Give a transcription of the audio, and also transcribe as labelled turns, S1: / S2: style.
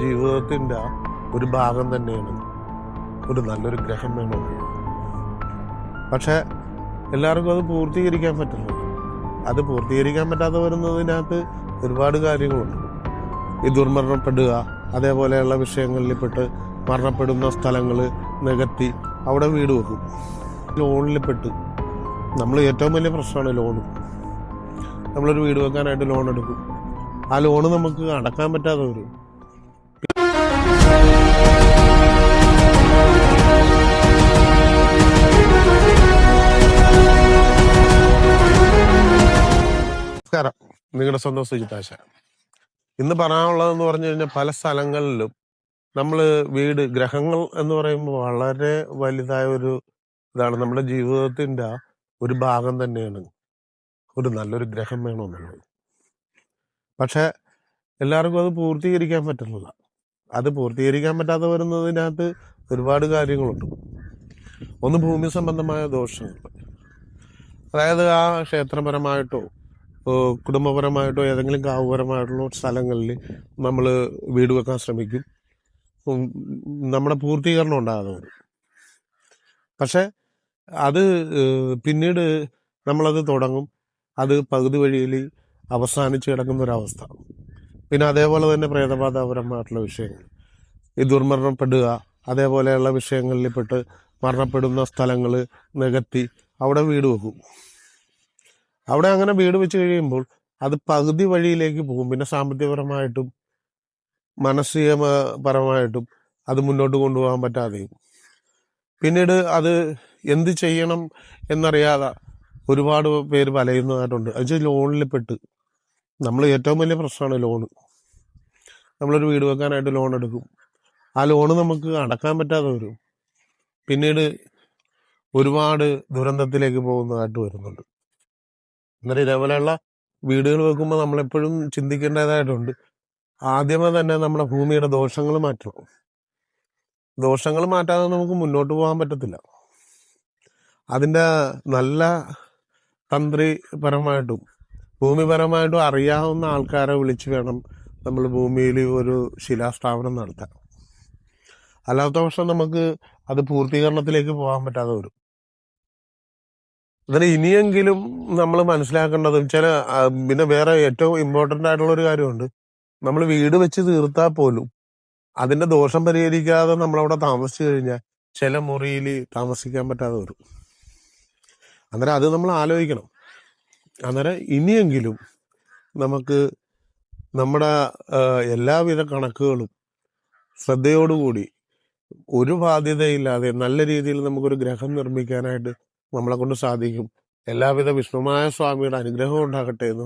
S1: ജീവിതത്തിൻ്റെ ഒരു ഭാഗം തന്നെയാണ് ഒരു നല്ലൊരു ഗ്രഹം വേണമെന്നുള്ളത്. പക്ഷേ എല്ലാവർക്കും അത് പൂർത്തീകരിക്കാൻ പറ്റുന്നില്ല. അത് പൂർത്തീകരിക്കാൻ പറ്റാതെ വരുന്നതിനകത്ത് ഒരുപാട് കാര്യങ്ങളുണ്ട്. ഈ ദുർമരണപ്പെടുക, അതേപോലെയുള്ള വിഷയങ്ങളിൽപ്പെട്ട് മരണപ്പെടുന്ന സ്ഥലങ്ങൾ നികത്തി അവിടെ വീട് വെക്കും. ലോണിൽപ്പെട്ട് നമ്മൾ ഏറ്റവും വലിയ പ്രശ്നമാണ് ലോണ്. നമ്മളൊരു വീട് വെക്കാനായിട്ട് ലോൺ എടുക്കും. ആ ലോണ് നമുക്ക് അടക്കാൻ പറ്റാതെ വരും. നമസ്കാരം, നിങ്ങളുടെ സ്വന്തം സുജിത്താശ. ഇന്ന് പറയാനുള്ളതെന്ന് പറഞ്ഞു കഴിഞ്ഞാൽ പല സ്ഥലങ്ങളിലും നമ്മൾ വീട് ഗ്രഹങ്ങൾ എന്ന് പറയുമ്പോൾ വളരെ വലുതായ ഒരു ഇതാണ്. നമ്മുടെ ജീവിതത്തിൻ്റെ ഒരു ഭാഗം തന്നെയാണ് ഒരു നല്ലൊരു ഗ്രഹം വേണമെന്നുള്ളത്. പക്ഷെ എല്ലാവർക്കും അത് പൂർത്തീകരിക്കാൻ പറ്റുന്നില്ല. അത് പൂർത്തീകരിക്കാൻ പറ്റാതെ വരുന്നതിനകത്ത് ഒരുപാട് കാര്യങ്ങളുണ്ട്. ഒന്ന്, ഭൂമി സംബന്ധമായ ദോഷങ്ങൾ. അതായത് ആ ക്ഷേത്രപരമായിട്ടോ കുടുംബപരമായിട്ടോ ഏതെങ്കിലും കാവുപരമായിട്ടുള്ള സ്ഥലങ്ങളിൽ നമ്മൾ വീട് വെക്കാൻ ശ്രമിക്കും. നമ്മുടെ പൂർത്തീകരണം ഉണ്ടാകാതെ വരും. പക്ഷെ അത് പിന്നീട് നമ്മളത് തുടങ്ങും, അത് പകുതി വഴിയിൽ അവസാനിച്ച് കിടക്കുന്ന ഒരവസ്ഥ. പിന്നെ അതേപോലെ തന്നെ പ്രേതബാധാപരമായിട്ടുള്ള വിഷയങ്ങൾ, ഈ ദുർമരണപ്പെടുക, അതേപോലെയുള്ള വിഷയങ്ങളിൽപ്പെട്ട് മരണപ്പെടുന്ന സ്ഥലങ്ങൾ നികത്തി അവിടെ വീട് വെക്കും. അവിടെ അങ്ങനെ വീട് വെച്ച് കഴിയുമ്പോൾ അത് പകുതി വഴിയിലേക്ക് പോകും. പിന്നെ സാമ്പത്തികപരമായിട്ടും മാനസികപരമായിട്ടും അത് മുന്നോട്ട് കൊണ്ടുപോകാൻ പറ്റാതെയും പിന്നീട് അത് എന്ത് ചെയ്യണം എന്നറിയാതെ ഒരുപാട് പേര് വലയുന്നതായിട്ടുണ്ട്. അത് ലോണിൽപ്പെട്ട് നമ്മൾ ഏറ്റവും വലിയ പ്രശ്നമാണ് ലോണ്. നമ്മളൊരു വീട് വെക്കാനായിട്ട് ലോൺ എടുക്കും. ആ ലോണ് നമുക്ക് അടക്കാൻ പറ്റാതെ വരും. പിന്നീട് ഒരുപാട് ദുരന്തത്തിലേക്ക് പോകുന്നതായിട്ട് വരുന്നുണ്ട്. എന്നിട്ട് ഇതേപോലെയുള്ള വീടുകൾ വെക്കുമ്പോൾ നമ്മളെപ്പോഴും ചിന്തിക്കേണ്ടതായിട്ടുണ്ട്. ആദ്യമേ തന്നെ നമ്മുടെ ഭൂമിയുടെ ദോഷങ്ങൾ മാറ്റണം. ദോഷങ്ങൾ മാറ്റാതെ നമുക്ക് മുന്നോട്ട് പോകാൻ പറ്റത്തില്ല. അതിൻ്റെ നല്ല തന്ത്രിപരമായിട്ടും ഭൂമിപരമായിട്ടും അറിയാവുന്ന ആൾക്കാരെ വിളിച്ച് വേണം നമ്മൾ ഭൂമിയിൽ ഒരു ശിലാസ്ഥാപനം നടത്താൻ. അല്ലാത്ത പക്ഷം നമുക്ക് അത് പൂർത്തീകരണത്തിലേക്ക് പോകാൻ പറ്റാതെ വരും. അതിന് ഇനിയെങ്കിലും നമ്മൾ മനസ്സിലാക്കേണ്ടത് പിന്നെ വേറെ ഏറ്റവും ഇമ്പോർട്ടൻ്റ് ആയിട്ടുള്ളൊരു കാര്യമുണ്ട്. നമ്മൾ വീട് വെച്ച് തീർത്താൽ പോലും അതിൻ്റെ ദോഷം പരിഹരിക്കാതെ നമ്മളവിടെ താമസിച്ചു കഴിഞ്ഞാൽ ചില മുറിയിൽ താമസിക്കാൻ പറ്റാതെ വരും. അന്നേരം അത് നമ്മൾ ആലോചിക്കണം. അന്നേരം ഇനിയെങ്കിലും നമുക്ക് നമ്മുടെ എല്ലാവിധ കണക്കുകളും ശ്രദ്ധയോടുകൂടി ഒരു ബാധ്യതയില്ലാതെ നല്ല രീതിയിൽ നമുക്കൊരു ഗ്രഹം നിർമ്മിക്കാനായിട്ട് നമ്മളെ കൊണ്ട് സാധിക്കും. എല്ലാവിധ വിഷ്ണുമായ സ്വാമിയുടെ അനുഗ്രഹം ഉണ്ടാകട്ടെ എന്ന്